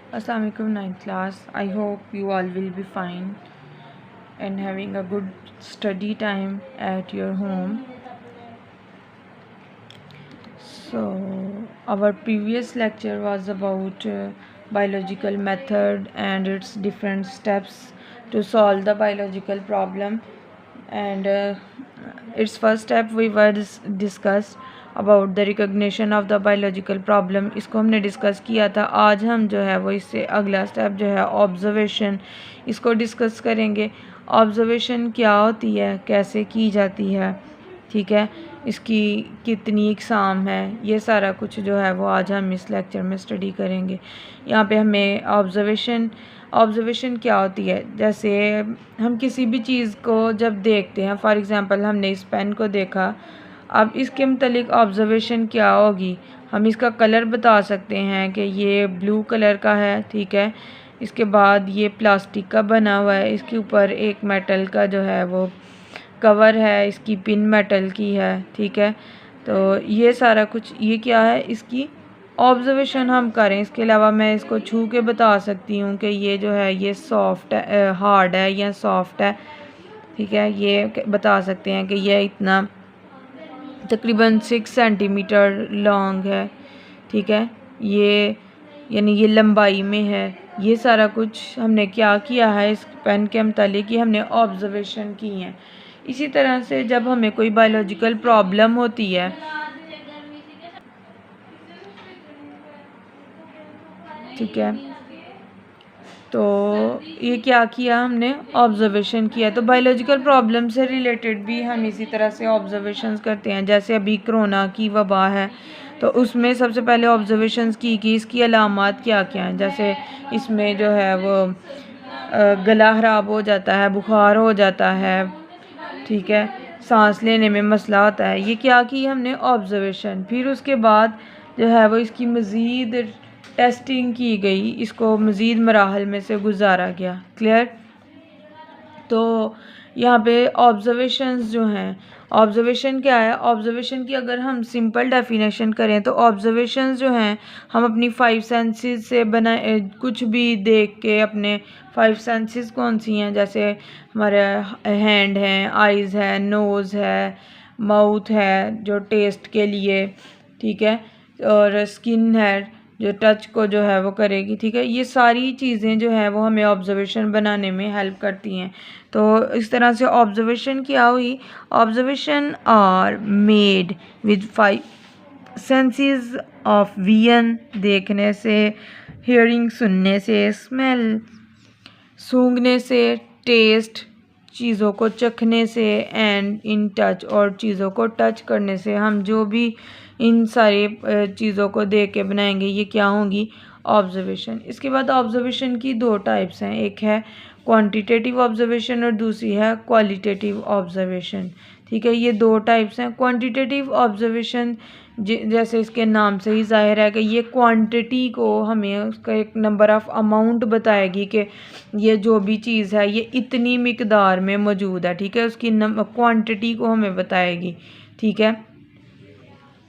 Assalamualaikum ninth class. I hope you all will be fine and having a good study time at your home. So our previous lecture was about biological method and its different steps to solve the biological problem, and its first step we were discussed about the recognition of the biological problem. इसको हमने discuss किया था. आज हम जो है वो इससे अगला स्टेप जो है ऑब्जर्वेशन, इसको डिस्कस करेंगे. ऑब्जर्वेशन क्या होती है, कैसे की जाती है, ठीक है, इसकी कितनी इकसाम है, ये सारा कुछ जो है वो आज हम इस लेक्चर में स्टडी करेंगे. यहाँ पे हमें ऑब्जर्वेशन क्या होती है, जैसे हम किसी भी चीज़ को जब देखते हैं, फॉर एग्ज़ाम्पल हमने इस पेन को देखा, अब इसके मतलब ऑब्जर्वेशन क्या होगी, हम इसका कलर बता सकते हैं कि ये ब्लू कलर का है, ठीक है. इसके बाद ये प्लास्टिक का बना हुआ है, इसके ऊपर एक मेटल का जो है वो कवर है, इसकी पिन मेटल की है, ठीक है. तो ये सारा कुछ ये क्या है, इसकी ऑब्जर्वेशन हम करें. इसके अलावा मैं इसको छू के बता सकती हूँ कि ये जो है ये सॉफ्ट है, हार्ड है या सॉफ्ट है, ठीक है. ये बता सकते हैं कि ये इतना तकरीबन 6 सेंटीमीटर लॉन्ग है, ठीक है, ये यानी ये लंबाई में है. ये सारा कुछ हमने क्या किया है, इस पेन के मतलब कि हमने ऑब्जर्वेशन की हैं. इसी तरह से जब हमें कोई बायोलॉजिकल प्रॉब्लम होती है, ठीक है, तो ये क्या किया, हमने ऑब्जर्वेशन किया. तो बायोलॉजिकल प्रॉब्लम से रिलेटेड भी हम इसी तरह से ऑब्जर्वेशंस करते हैं. जैसे अभी कोरोना की वबा है, तो उसमें सबसे पहले ऑब्जर्वेशंस की कि इसकी अलामात क्या क्या हैं. जैसे इसमें जो है वो गला ख़राब हो जाता है, बुखार हो जाता है, ठीक है, सांस लेने में मसला होता है. ये क्या की हमने ऑब्जर्वेशन. फिर उसके बाद जो है वो इसकी मज़ीद टेस्टिंग की गई, इसको मज़ीद मराहल में से गुजारा गया. क्लियर. तो यहाँ पे ऑब्जर्वेशंस जो हैं, ऑब्जर्वेशन क्या है, ऑब्जर्वेशन की अगर हम सिंपल डेफिनेशन करें तो ऑब्जर्वेशंस जो हैं हम अपनी 5 सेंसेस से बनाए, कुछ भी देख के. अपने 5 सेंसेस कौन सी हैं, जैसे हमारे हैंड हैं, आइज़ है, नोज़ है, माउथ है जो टेस्ट के लिए, ठीक है, और स्किन है जो टच को जो है वो करेगी, ठीक है. ये सारी चीज़ें जो है वो हमें ऑब्जर्वेशन बनाने में हेल्प करती हैं. तो इस तरह से ऑब्जर्वेशन क्या हुई, observation are made with 5 senses of vision, देखने से, हियरिंग सुनने से, स्मेल सूंघने से, टेस्ट चीज़ों को चखने से, एंड इन टच और चीज़ों को टच करने से. हम जो भी इन सारे चीज़ों को देख के बनाएंगे, ये क्या होंगी, ऑब्जर्वेशन. इसके बाद ऑब्जर्वेशन की 2 टाइप्स हैं, एक है क्वांटिटेटिव ऑब्जर्वेशन और दूसरी है क्वालिटेटिव ऑब्जर्वेशन, ठीक है. ये 2 टाइप्स हैं. क्वांटिटेटिव ऑब्जर्वेशन जैसे इसके नाम से ही ज़ाहिर है कि ये क्वांटिटी को हमें उसका एक नंबर ऑफ़ अमाउंट बताएगी कि ये जो भी चीज़ है ये इतनी मिकदार में मौजूद है, ठीक है, उसकी क्वांटिटी को हमें बताएगी, ठीक है.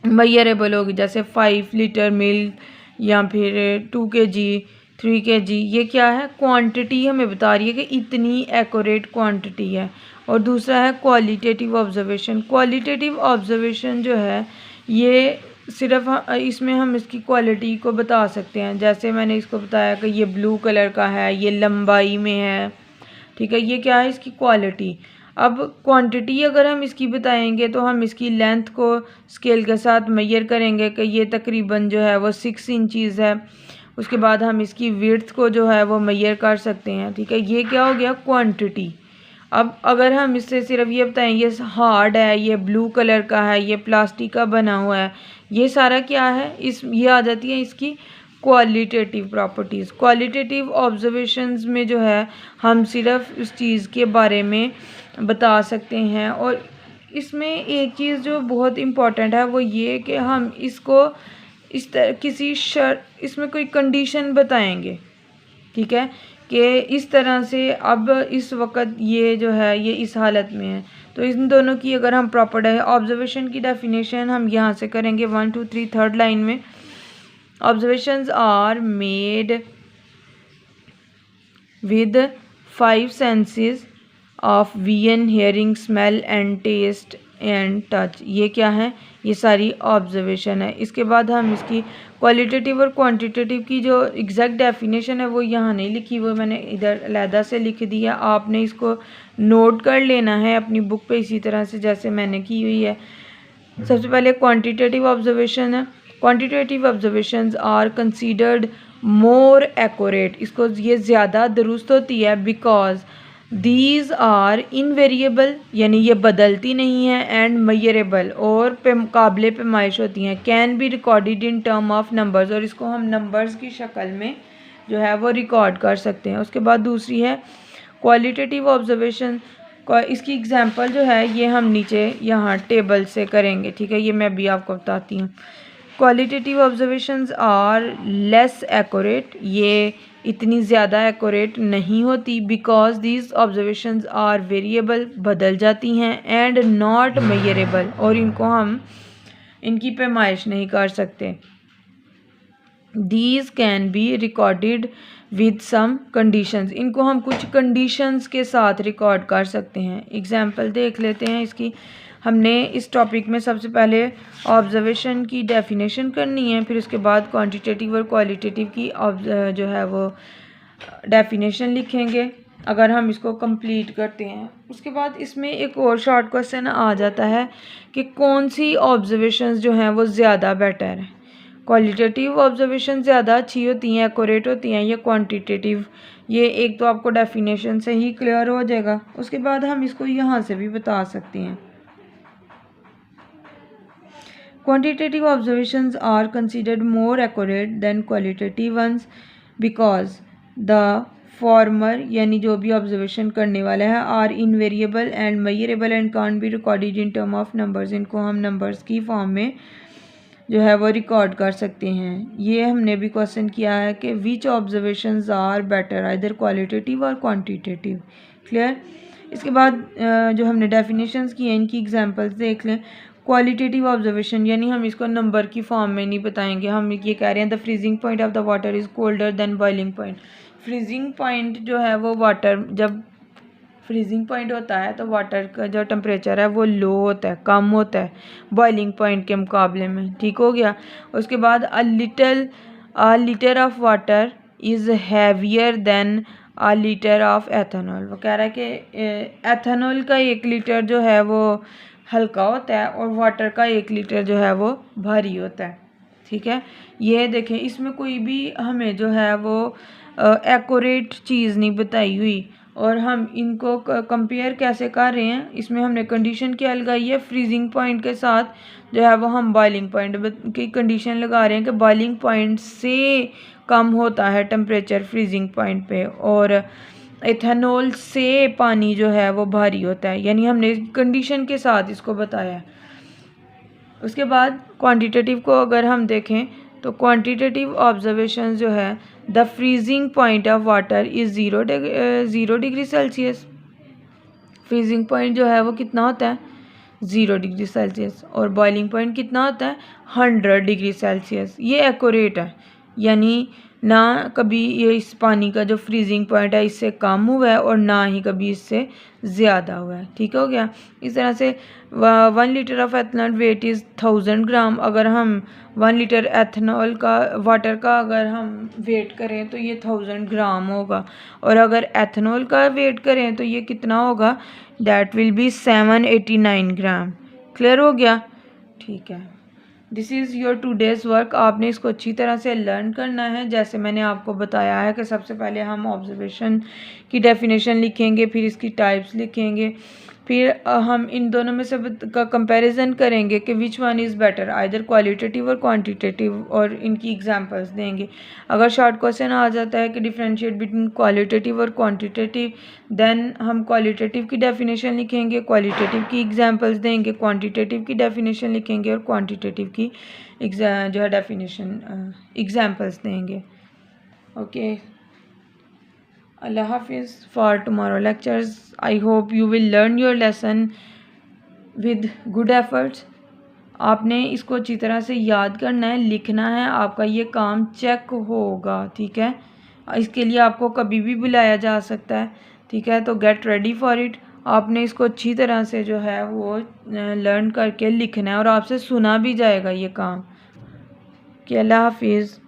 मेजरेबल होगी, जैसे 5 लीटर मिल्क या फिर 2 kg 3 kg, ये क्या है, क्वांटिटी हमें बता रही है कि इतनी एक्यूरेट क्वांटिटी है. और दूसरा है क्वालिटेटिव ऑब्जर्वेशन. क्वालिटेटिव ऑब्जर्वेशन जो है ये सिर्फ इसमें हम इसकी क्वालिटी को बता सकते हैं. जैसे मैंने इसको बताया कि ये ब्लू कलर का है, ये लंबाई में है, ठीक है, ये क्या है, इसकी क्वालिटी. अब क्वांटिटी अगर हम इसकी बताएंगे तो हम इसकी लेंथ को स्केल के साथ मेजर करेंगे कि ये तकरीबन जो है वो 6 इंचज़ है. उसके बाद हम इसकी विड्थ को जो है वो मेजर कर सकते हैं, ठीक है. ये क्या हो गया, क्वांटिटी. अब अगर हम इससे सिर्फ ये बताएं ये हार्ड है, ये ब्लू कलर का है, ये प्लास्टिक का बना हुआ है, ये सारा क्या है, ये आ जाती है इसकी क्वालिटेटिव प्रॉपर्टीज़. क्वालिटेटिव ऑब्जर्वेशंस में जो है हम सिर्फ उस चीज़ के बारे में बता सकते हैं. और इसमें एक चीज़ जो बहुत इम्पॉर्टेंट है वो ये कि हम इसको इस तरह किसी इसमें कोई कंडीशन बताएंगे, ठीक है, कि इस तरह से अब इस वक्त ये जो है ये इस हालत में है. तो इन दोनों की अगर हम प्रॉपर ऑब्जर्वेशन की डेफिनेशन हम यहाँ से करेंगे 1 2 3 थर्ड लाइन में. Observations are made with 5 senses of vision, hearing, smell and taste and touch. ये क्या है? ये सारी ऑब्जर्वेशन है। इसके बाद हम इसकी क्वालिटेटिव और क्वांटिटेटिव की जो एग्जैक्ट डेफिनेशन है वो यहाँ नहीं लिखी, वो मैंने इधर अलहदा से लिख दिया। आपने इसको नोट कर लेना है अपनी बुक पे इसी तरह से जैसे मैंने की हुई है। सबसे पहले क्वांटिटेटिव ऑब्जर्वेशन है। Quantitative observations are considered more accurate, इसको ये ज़्यादा दुरुस्त होती है, बिकॉज दीज आर इनवेरिएबल, यानी ये बदलती नहीं है, एंड मेजरेबल, और काबिल पैमाइश होती हैं, can be recorded in term of numbers, और इसको हम नंबर्स की शक्ल में जो है वो रिकॉर्ड कर सकते हैं। उसके बाद दूसरी है क्वालिटेटिव ऑब्जर्वेशन। इसकी एग्जांपल जो है ये हम नीचे यहाँ टेबल से करेंगे, ठीक है, ये मैं भी आपको बताती हूँ। Qualitative observations are less accurate, ये इतनी ज़्यादा एक्यूरेट नहीं होती, because these observations are variable, बदल जाती हैं, एंड नॉट मेजरेबल, और इनको हम इनकी पैमाइश नहीं कर सकते। These can be recorded with some conditions, इनको हम कुछ कंडीशंस के साथ रिकॉर्ड कर सकते हैं। एग्जाम्पल देख लेते हैं इसकी। हमने इस टॉपिक में सबसे पहले ऑब्जर्वेशन की डेफिनेशन करनी है, फिर उसके बाद क्वांटिटेटिव और क्वालिटेटिव की जो है वो डेफिनेशन लिखेंगे अगर हम इसको कंप्लीट करते हैं। उसके बाद इसमें एक और शॉर्ट क्वेश्चन आ जाता है कि कौन सी ऑब्जर्वेशंस जो हैं वो ज़्यादा बेटर हैं, क्वालिटेटिव ऑब्जर्वेशन ज़्यादा अच्छी होती हैं, एक्यूरेट होती हैं, या क्वांटिटेटिव। ये एक तो आपको डेफिनेशन से ही क्लियर हो जाएगा। उसके बाद हम इसको यहाँ से भी बता सकते हैं। Quantitative observations are considered more accurate than qualitative ones, because the former, यानी जो भी ऑब्जर्वेशन करने वाला है, are invariable and measurable and can be recorded in term of numbers, इनको हम नंबर्स की फॉर्म में जो है वो रिकॉर्ड कर सकते हैं। ये हमने भी क्वेश्चन किया है कि which observations are better, either qualitative और क्वांटिटेटिव। क्लियर। इसके बाद जो हमने डेफिनेशंस की हैं इनकी एग्जांपल्स देख लें। क्वालिटेटिव ऑब्जर्वेशन, यानी हम इसको नंबर की फॉर्म में नहीं बताएंगे, हम ये कह रहे हैं the freezing point of the water is colder than boiling point. Freezing point जो है वो वाटर, जब फ्रीजिंग पॉइंट होता है तो वाटर का जो टेम्परेचर है वो लो होता है, कम होता है बॉइलिंग पॉइंट के मुकाबले में। ठीक हो गया। उसके बाद अ litre of water is heavier than a litre of ethanol. वो कह रहा है कि एथेनॉल का 1 लीटर जो है वो हल्का होता है और वाटर का 1 लीटर जो है वो भारी होता है। ठीक है। ये देखें, इसमें कोई भी हमें जो है वो एक्यूरेट चीज़ नहीं बताई हुई, और हम इनको कंपेयर कैसे कर रहे हैं, इसमें हमने कंडीशन क्या लगाई है, फ्रीजिंग पॉइंट के साथ जो है वो हम बॉइलिंग पॉइंट की कंडीशन लगा रहे हैं कि बॉइलिंग पॉइंट से कम होता है टेम्परेचर फ्रीजिंग पॉइंट पे, और एथेनॉल से पानी जो है वो भारी होता है, यानी हमने कंडीशन के साथ इसको बताया है। उसके बाद क्वांटिटेटिव को अगर हम देखें तो क्वांटिटेटिव ऑब्जर्वेशन जो है, the freezing point of water is 0 degree Celsius. Freezing point जो है वो कितना होता है, 0 डिग्री सेल्सियस, और बॉइलिंग पॉइंट कितना होता है, 100 डिग्री सेल्सियस। ये एक्यूरेट है, यानी ना कभी ये इस पानी का जो फ्रीजिंग पॉइंट है इससे कम हुआ है और ना ही कभी इससे ज़्यादा हुआ है। ठीक हो गया। इस तरह से 1 litre of ethanol weight is 1000 gram. अगर हम 1 लीटर एथेनॉल का वाटर का अगर हम वेट करें तो ये 1000 ग्राम होगा, और अगर एथेनॉल का वेट करें तो ये कितना होगा, that will be 789 gram. Clear हो गया। ठीक है। This is your today's work. आपने इसको अच्छी तरह से लर्न करना है। जैसे मैंने आपको बताया है कि सबसे पहले हम ऑब्जर्वेशन की डेफिनेशन लिखेंगे, फिर इसकी टाइप्स लिखेंगे, फिर हम इन दोनों में से का कंपैरिजन करेंगे कि which one is better, either qualitative और क्वांटिटेटिव, और इनकी एग्जांपल्स देंगे। अगर शॉर्ट क्वेश्चन आ जाता है कि डिफरेंशिएट बिटवीन क्वालिटेटिव और क्वांटिटेटिव, देन हम क्वालिटेटिव की डेफिनेशन लिखेंगे, क्वालिटेटिव की एग्जांपल्स देंगे, क्वांटिटेटिव की डेफिनेशन लिखेंगे और क्वांटिटेटिव की जो है डेफिनेशन एग्जांपल्स देंगे। Okay, Allah Hafiz for tomorrow lectures. I hope you will learn your lesson with good efforts. आपने इसको अच्छी तरह से याद करना है, लिखना है, आपका ये काम चेक होगा। ठीक है। इसके लिए आपको कभी भी बुलाया जा सकता है, ठीक है। तो गेट रेडी फॉर इट, आपने इसको अच्छी तरह से जो है वो लर्न करके लिखना है और आपसे सुना भी जाएगा ये काम। कि अल्लाह हाफिज़।